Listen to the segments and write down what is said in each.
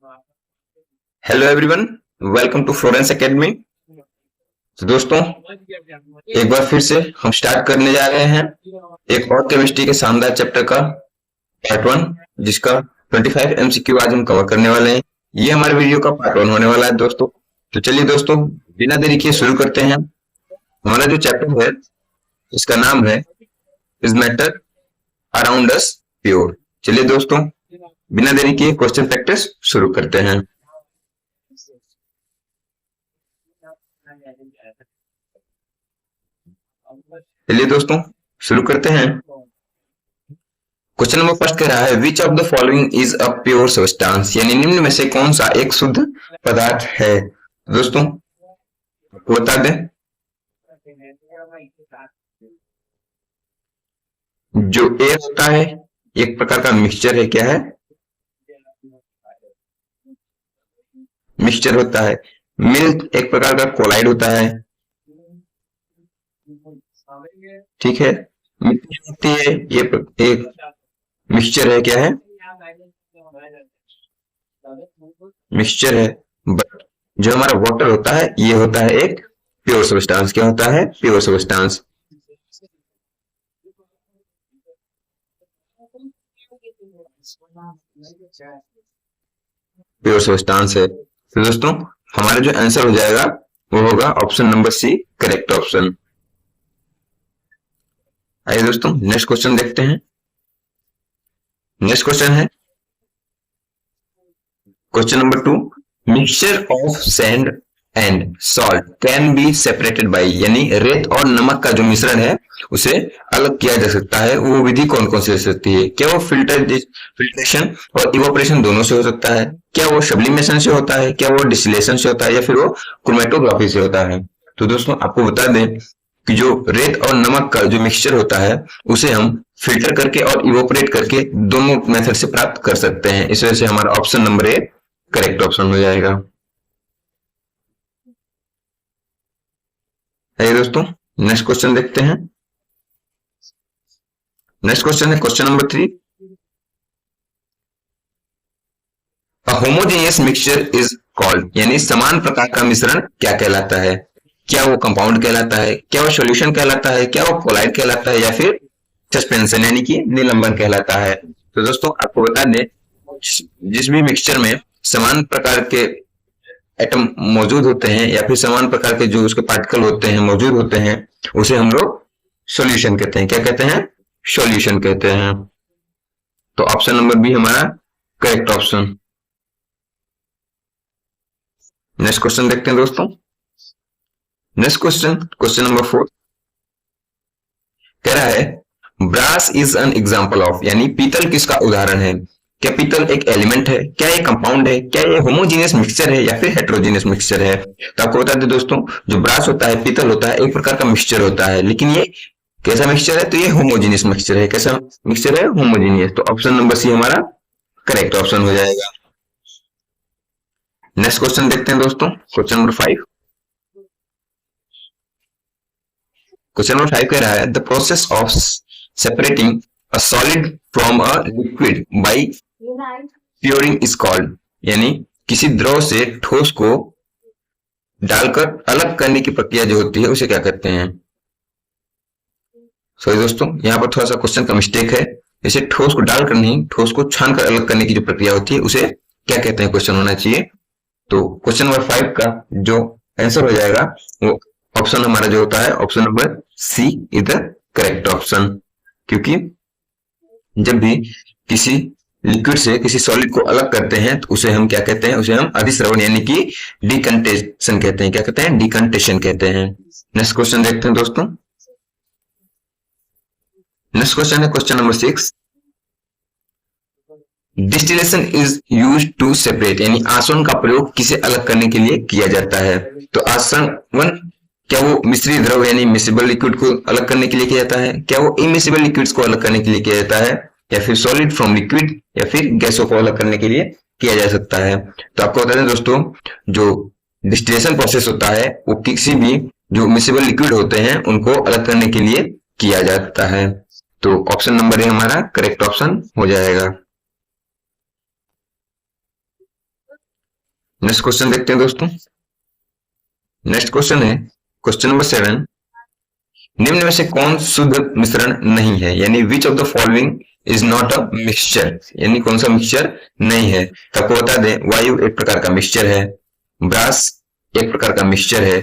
Hello everyone, welcome to Florence academy. तो दोस्तों, एक बार फिर से हम स्टार्ट करने जा रहे हैं एक और केमिस्ट्री के शानदार चैप्टर का पार्ट वन, जिसका 25 एमसीक्यू आज हम कवर करने वाले हैं। ये हमारे वीडियो का पार्ट वन होने वाला है दोस्तों। तो चलिए दोस्तों, बिना देरी किए शुरू करते हैं। हमारा जो चैप्टर है इसका नाम है is matter around us pure. चलिए दोस्तों, बिना देरी किए क्वेश्चन प्रैक्टिस शुरू करते हैं। चलिए दोस्तों, शुरू करते हैं। क्वेश्चन नंबर फर्स्ट कह रहा है which of the following is a pure substance, यानी निम्न में से कौन सा एक शुद्ध पदार्थ है। दोस्तों आपको बता दें, जो एयर होता है एक प्रकार का मिक्सचर है। क्या है? मिक्सचर होता है। मिल्क एक प्रकार का कोलाइड होता है। ठीक है, मिट्टी होती है, ये एक मिक्सचर है। क्या है? मिक्सचर है। बट जो हमारा वाटर होता है ये होता है एक प्योर सब्सटेंस। क्या होता है? Pure substance. प्योर सब्सटेंस है। तो दोस्तों हमारा जो आंसर हो जाएगा वो होगा option number C, correct option. आइए दोस्तों नेक्स्ट क्वेश्चन देखते हैं। नेक्स्ट क्वेश्चन है question number 2, mixture of sand and salt can be separated by, यानी रेत और नमक का जो मिश्रण है उसे अलग किया जा सकता है। वो विधि कौन कौन सी हो सकती है? क्या वो फिल्ट्रेशन और इवोपरेशन दोनों से हो सकता है? क्या वो सब्लिमेशन से होता है? क्या वो डिस्टिलेशन से होता है? या फिर वो क्रोमेटोग्राफी से होता है? तो दोस्तों आपको बता दें कि जो रेत और नमक का जो मिक्सचर होता है उसे हम फिल्टर करके और इवोपरेट करके दोनों मेथड से प्राप्त कर सकते हैं। इस वजह से हमारा option number A correct option हो जाएगा। आइए दोस्तों नेक्स्ट क्वेश्चन देखते हैं। नेक्स्ट क्वेश्चन है question number 3, a homogeneous mixture is called, यानी समान प्रकार का मिश्रण क्या कहलाता है? क्या वो कंपाउंड कहलाता है? क्या वो सॉल्यूशन कहलाता है? क्या वो कोलाइड कहलाता है? या फिर सस्पेंशन यानी कि निलंबन कहलाता है? तो दोस्तों आपको बता दें, जिस भी मिक्सचर में समान प्रकार के एटम मौजूद होते हैं या फिर समान प्रकार के जो उसके पार्टिकल होते हैं मौजूद होते हैं उसे हम लोग सॉल्यूशन कहते हैं। क्या कहते हैं? सॉल्यूशन कहते हैं। तो ऑप्शन नंबर बी हमारा करेक्ट ऑप्शन। नेक्स्ट क्वेश्चन देखते हैं दोस्तों। नेक्स्ट क्वेश्चन, क्वेश्चन नंबर 4 कह रहा है brass is an example of, यानी पीतल किसका उदाहरण है? क्या पीतल एक एलिमेंट है? क्या ये कंपाउंड है? क्या ये होमोजीनियस मिक्सचर है या फिर हेट्रोजीनियस मिक्सचर है? तो आपको बता दें दोस्तों, जो ब्रास होता है, पीतल होता है, एक प्रकार का मिक्सचर होता है, लेकिन ये कैसा मिक्सचर है? तो ये होमोजीनियस मिक्सचर है। कैसा मिक्सचर है? होमोजीनियस। तो ऑप्शन नंबर सी हमारा करेक्ट ऑप्शन हो जाएगा। नेक्स्ट क्वेश्चन देखते हैं दोस्तों, क्वेश्चन नंबर 5। क्वेश्चन नंबर 5 कह रहा है the process of separating a solid from a liquid by pouring is called, यानी किसी द्रव से ठोस को डालकर अलग करने की प्रक्रिया जो होती है उसे क्या कहते हैं? सॉरी दोस्तों, यहाँ पर थोड़ा सा क्वेश्चन का मिस्टेक है। इसे ठोस को डालकर नहीं, ठोस को छानकर अलग करने की जो प्रक्रिया होती है उसे क्या कहते हैं क्वेश्चन होना चाहिए। तो क्वेश्चन नंबर 5 का जो आंसर हो जाएगा वो ऑप्शन हमारा जो होता है option number C is the correct option. क्योंकि जब भी किसी लिक्विड से किसी सॉलिड को अलग करते हैं तो उसे हम क्या कहते हैं? उसे हम अधिस्रवण यानी कि डिकंटेशन कहते हैं। क्या कहते हैं? डिकंटेशन कहते हैं। नेक्स्ट क्वेश्चन देखते हैं दोस्तों। नेक्स्ट क्वेश्चन है question number 6, distillation is use to separate, यानी आसवन का प्रयोग किसे अलग करने के लिए किया जाता है? तो आसवन क्या वो मिश्रित द्रव यानी मिसिबल लिक्विड को अलग करने के लिए किया जाता है? क्या वो इमिसिबल लिक्विड्स को अलग करने के लिए किया जाता है? या फिर सॉलिड फ्रॉम लिक्विड या फिर गैसों को अलग करने के लिए किया जा सकता है? तो आपको बता दें दोस्तों, जो डिस्टिलेशन प्रोसेस होता है वो किसी भी जो मिसिबल लिक्विड होते हैं उनको अलग करने के लिए किया जाता है। तो ऑप्शन नंबर ए हमारा करेक्ट ऑप्शन हो जाएगा। नेक्स्ट क्वेश्चन देखते हैं दोस्तों। नेक्स्ट क्वेश्चन है क्वेश्चन नंबर 7। निम्न में से कौन शुद्ध मिश्रण नहीं है, यानी which of the following is not a mixture, यानी कौन सा मिक्सचर नहीं है। तो आपको बता दें, वायु एक प्रकार का मिक्सचर है, ब्रास एक प्रकार का मिक्सचर है,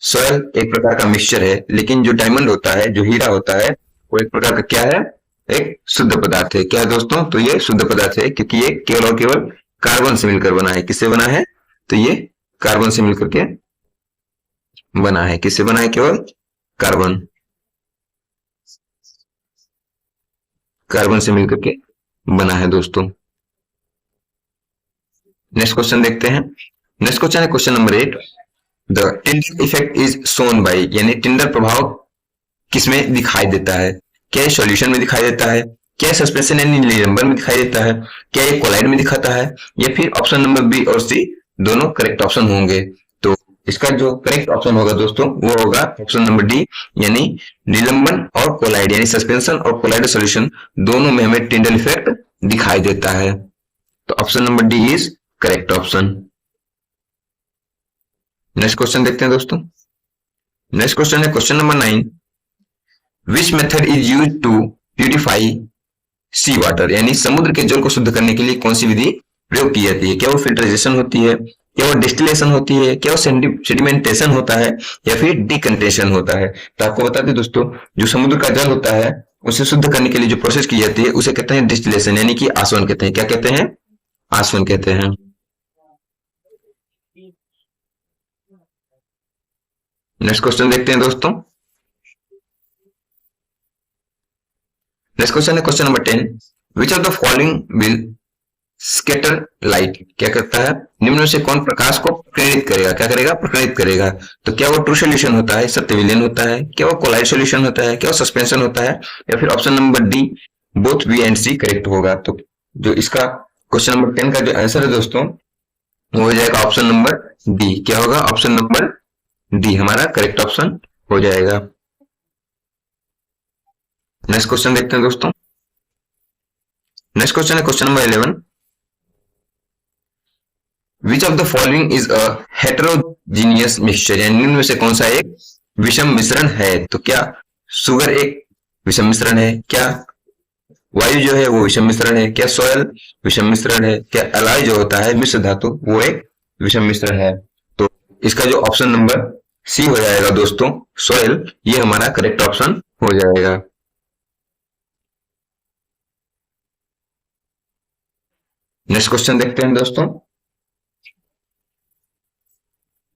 सॉयल एक प्रकार का मिक्सचर है, लेकिन जो डायमंड होता है, जो हीरा होता है, वो एक प्रकार का क्या है, एक शुद्ध पदार्थ है। क्या है दोस्तों, तो ये शुद्ध पदार्थ है, क्योंकि ये केवल और केवल कार्बन से मिलकर बना है। किससे बना है, तो ये कार्बन से मिलकर के बना है। किससे बना है, केवल कार्बन, कार्बन से मिलकर के बना है दोस्तों। नेक्स्ट क्वेश्चन देखते हैं। नेक्स्ट क्वेश्चन है question number 8। The Tinder effect is shown by, यानी टिंडर प्रभाव किसमें दिखाई देता है। क्या ये सॉल्यूशन में दिखाई देता है, क्या सस्पेंशन यानी निलंबन में दिखाई देता है, क्या ये कोलाइड में दिखाता है, या फिर ऑप्शन नंबर बी और सी दोनों करेक्ट ऑप्शन होंगे। तो इसका जो करेक्ट ऑप्शन होगा दोस्तों, वो होगा ऑप्शन नंबर डी, यानी निलंबन और कोलाइड, यानी सस्पेंशन और कोलाइड सॉल्यूशन दोनों में हमें टिंडल इफेक्ट दिखाई देता है। तो option number D is correct option. Next question देखते हैं दोस्तों। नेक्स्ट क्वेश्चन है question number 9। Which method is use to purify sea water, यानी समुद्र के जल को शुद्ध करने के लिए कौन सी विधि प्रयोग की जाती है। क्या वो फिल्टराइजेशन होती है, क्या वो डिस्टिलेशन होती है, क्या वो सेडिमेंटेशन होता है, या फिर डिकंटेशन होता है। तो आपको बता दें दोस्तों, जो समुद्र का जल होता है उसे शुद्ध करने के लिए जो प्रोसेस की जाती है उसे कहते हैं डिस्टिलेशन, यानी कि आसवन कहते हैं। क्या कहते हैं, आसवन कहते हैं। नेक्स्ट क्वेश्चन देखते हैं दोस्तों। नेक्स्ट क्वेश्चन है question number 10। Which of the following will scatter light, क्या करता है, निम्न में से कौन प्रकाश को प्रेरित करेगा, क्या करेगा, प्रकाशित करेगा। तो क्या वो ट्रू सॉल्यूशन होता है, सत्य विलयन होता है, क्या वो कोलाइड सॉल्यूशन होता है, क्या वो सस्पेंशन होता है, या फिर option number D both B and C correct होगा। तो जो इसका क्वेश्चन नंबर 10 का जो आंसर है दोस्तों, वो हो जाएगा ऑप्शन नंबर डी। क्या होगा, ऑप्शन नंबर डी हमारा करेक्ट ऑप्शन हो जाएगा। नेक्स्ट क्वेश्चन देखते हैं दोस्तों। नेक्स्ट क्वेश्चन है question number 11। Which of the following is a heterogeneous mixture, यानी इनमें से कौन सा एक विषम मिश्रण है। तो क्या शुगर एक विषम मिश्रण है, क्या वायु जो है वो विषम मिश्रण है, क्या सॉयल विषम मिश्रण है, क्या एलॉय जो होता है मिश्र धातु वो एक विषम मिश्रण है। तो इसका जो ऑप्शन नंबर सी हो जाएगा दोस्तों, सॉयल, ये हमारा करेक्ट ऑप्शन हो जाएगा। नेक्स्ट क्वेश्चन देखते हैं दोस्तों।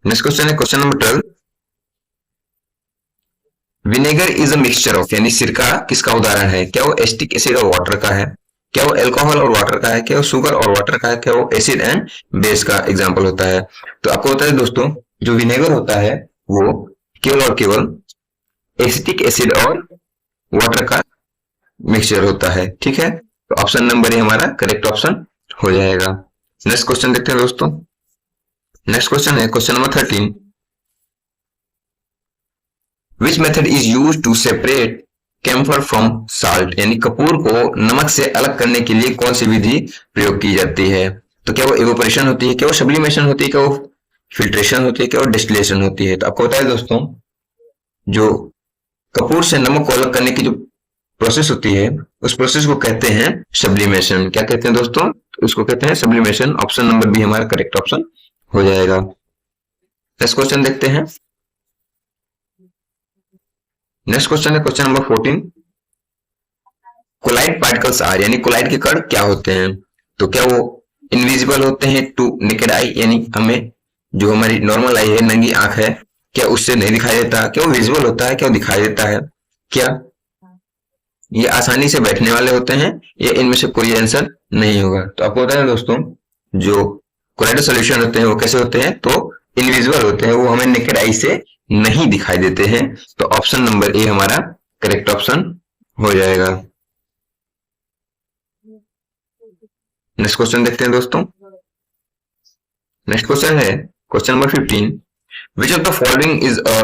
नेक्स्ट क्वेश्चन है question number 12। Vinegar is a mixture of, यानी सिरका किसका उदाहरण है। क्या वो एसिटिक एसिड और वाटर का है, क्या वो अल्कोहल और वाटर का है, क्या वो शुगर और वाटर का है, क्या वो एसिड एंड बेस का एग्जांपल होता है। तो आपको बता दें दोस्तों, जो विनेगर होता है वो केवल और केवल एसिटिक एसिड और वाटर का मिक्सचर होता है। ठीक है, तो ऑप्शन नंबर ए हमारा करेक्ट ऑप्शन हो जाएगा। नेक्स्ट क्वेश्चन देखते हैं दोस्तों। नेक्स्ट क्वेश्चन है question number 13। Which method is use to separate camphor from salt, यानी कपूर को नमक से अलग करने के लिए कौन सी विधि प्रयोग की जाती है। तो क्या वो इवोपरेशन होती है, क्या वो सब्लिमेशन होती है, क्या वो फिल्ट्रेशन होती है, क्या वो डिस्टिलेशन होती है। तो आपको बताया दोस्तों, जो कपूर से नमक को अलग करने की जो प्रोसेस होती है उस प्रोसेस को कहते हैं सब्लिमेशन। क्या कहते हैं दोस्तों, उसको कहते हैं सब्लिमेशन। ऑप्शन नंबर बी हमारा करेक्ट ऑप्शन हो जाएगा। नेक्स्ट क्वेश्चन देखते हैं। नेक्स्ट क्वेश्चन है question number 14। Colloid particles are, यानी कोलाइड के कण क्या होते हैं। तो क्या वो इनविजिबल होते हैं टू नेकेड आई, यानी हमें जो हमारी नॉर्मल आई है, नंगी आंख है, क्या उससे नहीं दिखाई देता। क्या वो विजिबल होता है, क्या वो दिखाई देता है, क्या ये आसानी से बैठने वाले होते हैं, या इनमें से कोई आंसर नहीं होगा। तो आपको बताया दोस्तों, जो कोलाइड सॉल्यूशन होते हैं वो कैसे होते हैं, तो इनविजिबल होते हैं, वो हमें नेकेड आई से नहीं दिखाई देते हैं। तो ऑप्शन नंबर ए हमारा करेक्ट ऑप्शन हो जाएगा। नेक्स्ट क्वेश्चन देखते हैं दोस्तों। नेक्स्ट क्वेश्चन है question number 15। Which of the following is a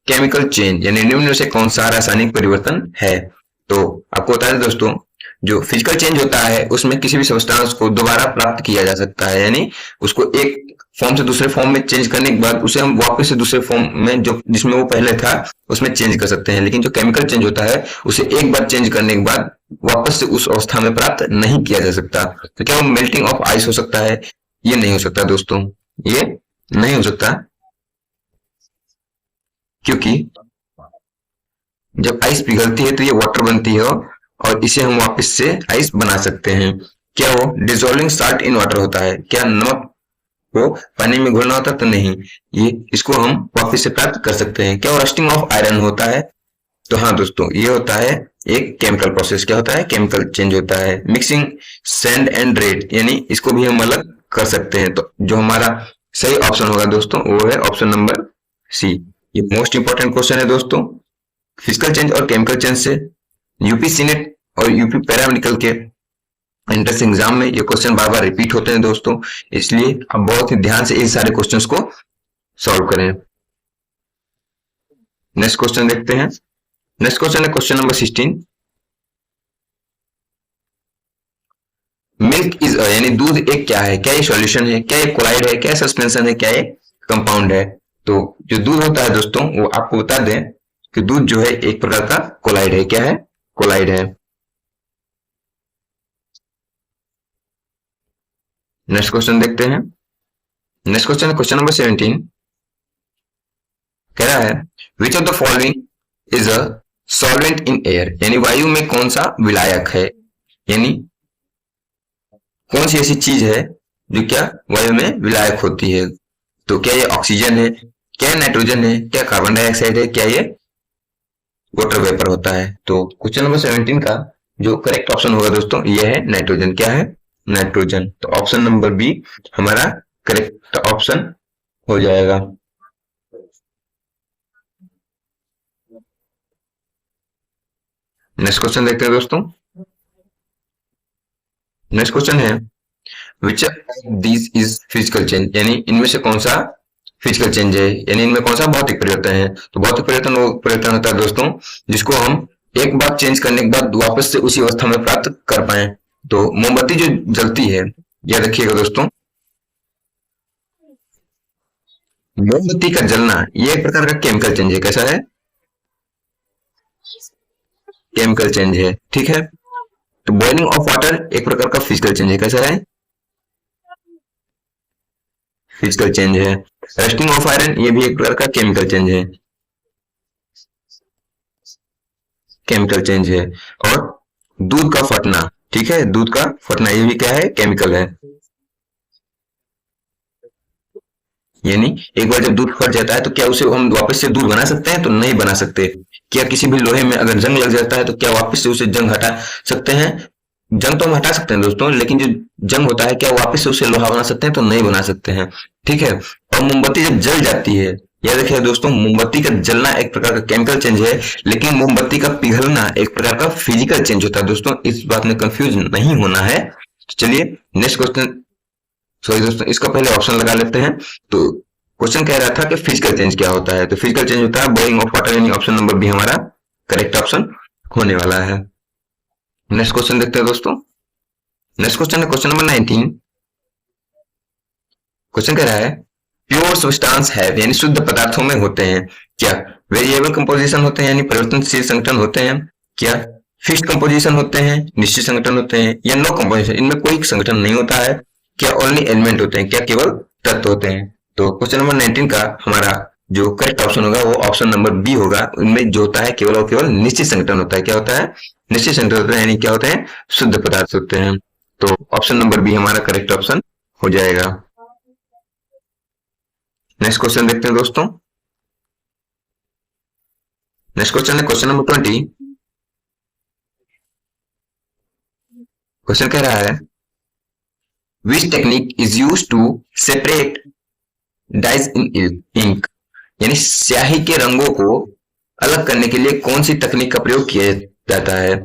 chemical change, यानी निम्न में से कौन सा रासायनिक परिवर्तन है। तो आपको बता दें दोस्तों, जो फिजिकल चेंज होता है उसमें किसी भी सब्सटेंस को दोबारा प्राप्त किया जा सकता है, यानी उसको एक फॉर्म से दूसरे फॉर्म में चेंज करने के बाद उसे हम वापस से दूसरे फॉर्म में जो जिसमें वो पहले था उसमें चेंज कर सकते हैं। लेकिन जो केमिकल चेंज होता है उसे एक बार चेंज करने के बाद वापस से उस अवस्था में प्राप्त नहीं किया जा सकता। तो क्या वो मेल्टिंग ऑफ आइस हो सकता है? ये नहीं हो सकता दोस्तों, ये नहीं हो सकता, क्योंकि जब आइस पिघलती है तो ये वाटर बनती है और इसे हम वापस से आइस बना सकते हैं। क्या वो डिजोल्विंग साल्ट इन वाटर होता है? क्या नमक को पानी में घोलना होता है? तो नहीं, ये इसको हम वापस से प्राप्त कर सकते हैं। क्या वो रस्टिंग ऑफ आयरन होता है? तो हाँ दोस्तों, ये होता है एक केमिकल प्रोसेस। क्या होता है? केमिकल चेंज होता है। मिक्सिंग सैंड एंड रेत, यानी इसको भी हम अलग कर सकते हैं। तो जो हमारा सही ऑप्शन होगा दोस्तों वो है ऑप्शन नंबर सी। ये मोस्ट इंपॉर्टेंट क्वेश्चन है दोस्तों। फिजिकल चेंज और केमिकल चेंज से यूपी सीनेट और यूपी पैरामेडिकल के एंट्रेंस एग्जाम में ये क्वेश्चन बार बार रिपीट होते हैं दोस्तों, इसलिए आप बहुत ही ध्यान से इन सारे क्वेश्चंस को सॉल्व करें। नेक्स्ट क्वेश्चन देखते हैं। नेक्स्ट क्वेश्चन है क्वेश्चन नंबर 16। मिल्क इज यानी दूध एक क्या है? क्या ये सॉल्यूशन है? क्या ये कोलाइड है? क्या सस्पेंशन है? क्या ये कंपाउंड है? तो जो दूध होता है दोस्तों वो आपको बता दें कि दूध जो है एक प्रकार का कोलाइड है। क्या है? कोलाइड है। नेक्स्ट क्वेश्चन देखते हैं। नेक्स्ट क्वेश्चन है क्वेश्चन नंबर 17। कह रहा है which of the following is a solvent in air, यानी वायु में कौन सा विलायक है, यानी कौन सी ऐसी चीज है जो क्या वायु में विलायक होती है? तो क्या ये ऑक्सीजन है? क्या नाइट्रोजन है? क्या कार्बन डाइऑक्साइड है? क्या ये वाटर वेपर होता है? तो क्वेश्चन नंबर 17 का जो करेक्ट ऑप्शन होगा दोस्तों ये है नाइट्रोजन। क्या है? नाइट्रोजन। तो ऑप्शन नंबर बी हमारा करेक्ट ऑप्शन हो जाएगा। नेक्स्ट क्वेश्चन देखते हैं दोस्तों। नेक्स्ट क्वेश्चन है which this is physical change, यानी इनमें से कौन सा फिजिकल चेंज है, यानी इनमें कौन सा भौतिक परिवर्तन है? तो भौतिक परिवर्तन वो परिवर्तन होता है दोस्तों जिसको हम एक बार चेंज करने के बाद वापस से उसी अवस्था में प्राप्त कर पाए। तो मोमबत्ती जो जलती है, याद रखिएगा दोस्तों, मोमबत्ती का जलना ये एक प्रकार का केमिकल चेंज है। कैसा है? केमिकल चेंज है, ठीक है। तो बॉइलिंग ऑफ वाटर एक प्रकार का फिजिकल चेंज है। कैसा है? फिजिकल चेंज है। रस्टिंग ऑफ आयरन ये भी एक प्रकार का केमिकल चेंज है, केमिकल चेंज है। और दूध का फटना, ठीक है, दूध का फटना ये भी क्या है? केमिकल है। यानी एक बार जब दूध फट जाता है तो क्या उसे हम वापस से दूध बना सकते हैं? तो नहीं बना सकते। क्या किसी भी लोहे में अगर जंग लग जाता है तो क्या वापस से उसे जंग हटा सकते हैं? जंग तो हम हटा सकते हैं दोस्तों, लेकिन जो जंग होता है क्या वापस से उसे लोहा बना सकते हैं? तो नहीं बना सकते हैं, ठीक है। और मोमबत्ती जब जल जाती है, याद रखिए दोस्तों, मोमबत्ती का जलना एक प्रकार का केमिकल चेंज है, लेकिन मोमबत्ती का पिघलना एक प्रकार का फिजिकल चेंज होता है दोस्तों। इस बात में कंफ्यूज नहीं होना है। तो चलिए नेक्स्ट क्वेश्चन, सॉरी दोस्तों, इसका पहले ऑप्शन लगा लेते हैं। तो क्वेश्चन कह रहा था कि फिजिकल चेंज क्या होता है? तो फिजिकल चेंज होता है बॉइलिंग ऑफ वाटर, यानी ऑप्शन नंबर बी हमारा करेक्ट ऑप्शन होने वाला है। नेक्स्ट क्वेश्चन देखते हैं दोस्तों। नेक्स्ट क्वेश्चन है क्वेश्चन नंबर 19। क्वेश्चन कह रहा है प्योर सब्सटेंस है, यानी शुद्ध पदार्थों में होते हैं क्या वेरिएबल कंपोजिशन होते हैं, यानी परिवर्तनशील संगठन होते हैं? क्या फिक्स्ड कंपोजिशन होते हैं, निश्चित संगठन होते हैं? या नो कंपोजिशन, इनमें कोई संगठन नहीं होता है? क्या ओनली एलिमेंट होते हैं? क्या केवल तत्व होते हैं? तो क्वेश्चन नंबर 19 का हमारा जो करेक्ट ऑप्शन होगा वो ऑप्शन नंबर बी होगा। उनमें जो होता है केवल और केवल निश्चित संगठन होता है। क्या होता है? निश्चित संगठन होता है, यानी क्या होते हैं? शुद्ध पदार्थ होते हैं। तो ऑप्शन नंबर बी हमारा करेक्ट ऑप्शन हो जाएगा। नेक्स्ट क्वेश्चन देखते हैं दोस्तों। नेक्स्ट क्वेश्चन है क्वेश्चन नंबर 20। क्वेश्चन कह रहा है which technique is use to separate dyes in ink, यानी स्याही के रंगों को अलग करने के लिए कौन सी तकनीक का प्रयोग किया जाता है?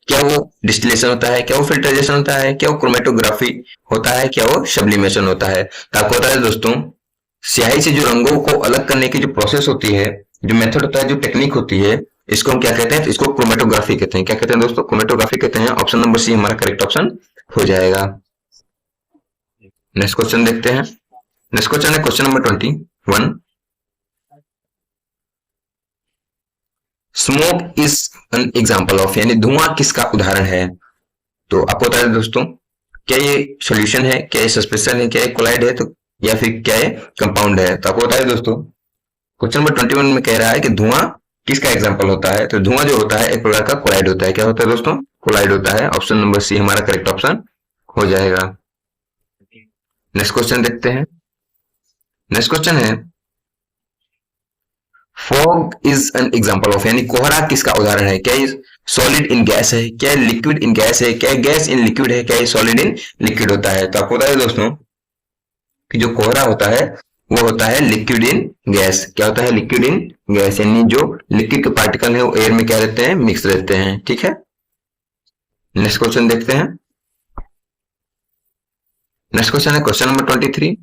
क्या वो डिस्टिलेशन होता है? क्या वो फिल्ट्रेशन होता है? क्या वो क्रोमेटोग्राफी होता है? क्या वो सब्लिमेशन होता है? तो आपको पता है दोस्तों, स्याही से जो रंगों को अलग करने की जो प्रोसेस होती है, जो मेथड होता है, जो टेक्निक होती है, इसको हम क्या कहते हैं, तो इसको क्रोमेटोग्राफी कहते हैं। क्या कहते हैं दोस्तों, क्रोमेटोग्राफी कहते हैं। ऑप्शन नंबर सी हमारा करेक्ट ऑप्शन हो जाएगा। नेक्स्ट क्वेश्चन देखते हैं। नेक्स्ट क्वेश्चन है question number 21। Smoke is an example of, यानी धुआं किसका उदाहरण है। तो आपको बता दें दोस्तों, क्या ये सॉल्यूशन है, क्या ये सस्पेंशन है, क्या ये कोलाइड है, तो या फिर क्या ये कंपाउंड है। तो आपको बता दें दोस्तों, क्वेश्चन नंबर 21 में कह रहा है कि धुआं किसका एग्जाम्पल होता है। तो धुआं जो होता है एक प्रकार का कोलाइड होता है। क्या होता है दोस्तों, कोलाइड होता है। ऑप्शन नंबर सी हमारा करेक्ट ऑप्शन हो जाएगा। नेक्स्ट क्वेश्चन देखते हैं। नेक्स्ट क्वेश्चन है fog is an example of, यानी कोहरा किसका उदाहरण है। क्या ये सॉलिड इन गैस है, क्या लिक्विड इन गैस है, क्या गैस इन लिक्विड है, क्या ये सॉलिड इन लिक्विड होता है। तो आपको बता दें दोस्तों कि जो कोहरा होता है वो होता है लिक्विड इन गैस। क्या होता है, लिक्विड इन गैस, यानी जो लिक्विड के पार्टिकल है वो एयर में क्या रहते हैं, मिक्स रहते हैं। ठीक है, नेक्स्ट क्वेश्चन देखते हैं। नेक्स्ट क्वेश्चन है question number 23।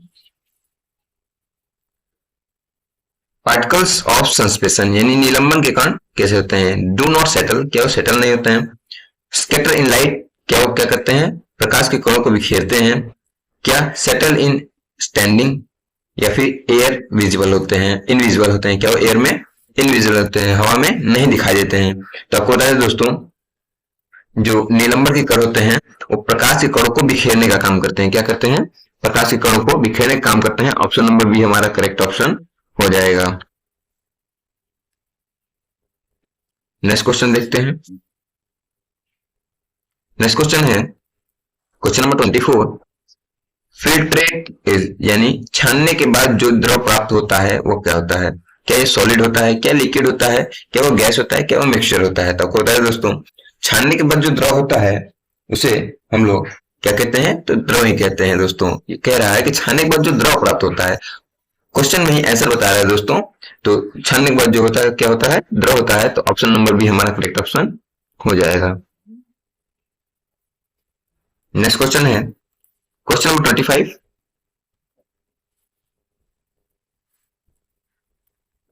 Particles of suspension, यानी निलंबन के कण कैसे होते हैं। डू नॉट सेटल, क्या वो सेटल नहीं होते हैं। स्कैटर इन लाइट, क्या वो क्या करते हैं, प्रकाश के कणों को बिखेरते हैं। क्या सेटल इन स्टैंडिंग, या फिर एयर विजिबल होते हैं, इनविजिबल होते हैं। क्या वो एयर में इनविजिबल होते हैं, हवा में नहीं दिखाई देते हैं। तो आपको बता दें दोस्तों, जो नीलंबर के कण होते हैं वो प्रकाश के कणों को बिखेरने का काम करते हैं। क्या करते हैं, प्रकाश के कणों को बिखेरने का काम करते हैं। ऑप्शन नंबर बी हमारा करेक्ट ऑप्शन हो जाएगा। नेक्स्ट क्वेश्चन देखते हैं। नेक्स्ट क्वेश्चन है क्वेश्चन नंबर 24। फिल्ट्रेट इज, यानी छानने के बाद जो द्रव प्राप्त होता है वो क्या होता है। क्या ये सॉलिड होता है, क्या लिक्विड होता है, क्या वो गैस होता है, क्या वो मिक्सचर होता है। तो आपको बताया दोस्तों, छानने के बाद जो द्रव होता है उसे हम लोग क्या कहते हैं, तो द्रव ही कहते हैं। दोस्तों ये कह रहा है कि छानने के बाद जो द्रव प्राप्त होता है, क्वेश्चन में ही आंसर बता रहा है दोस्तों। तो छानने के बाद जो होता है क्या होता है, द्रव होता है। तो ऑप्शन नंबर बी हमारा करेक्ट ऑप्शन हो जाएगा। नेक्स्ट क्वेश्चन है क्वेश्चन नंबर 25।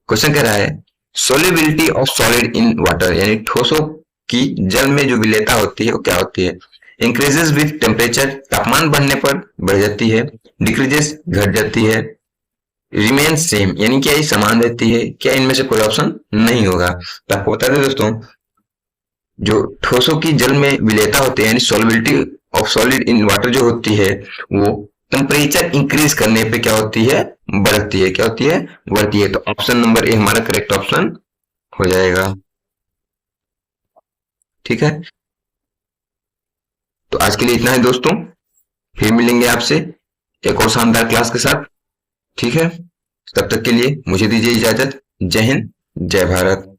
क्वेश्चन कह रहा है solubility of solid in water, यानी ठोसों की जल में जो विलेयता होती है वो क्या होती है। इंक्रीजेस विथ टेम्परेचर, तापमान बढ़ने पर बढ़ जाती है। डिक्रीजेस, घट जाती है। रिमेन सेम, यानी क्या ये समान रहती है। क्या इनमें से कोई ऑप्शन नहीं होगा। तो आपको बता दें दोस्तों, जो ठोसों की जल में विलेयता होती है, यानी solubility of solid in water जो होती है, वो टेम्परेचर इंक्रीज करने पे क्या होती है, बढ़ती है। क्या होती है, बढ़ती है। तो ऑप्शन नंबर ए हमारा करेक्ट ऑप्शन हो जाएगा। ठीक है, तो आज के लिए इतना है दोस्तों। फिर मिलेंगे आपसे एक और शानदार क्लास के साथ। ठीक है, तब तक के लिए मुझे दीजिए इजाजत। जय हिंद, जय भारत।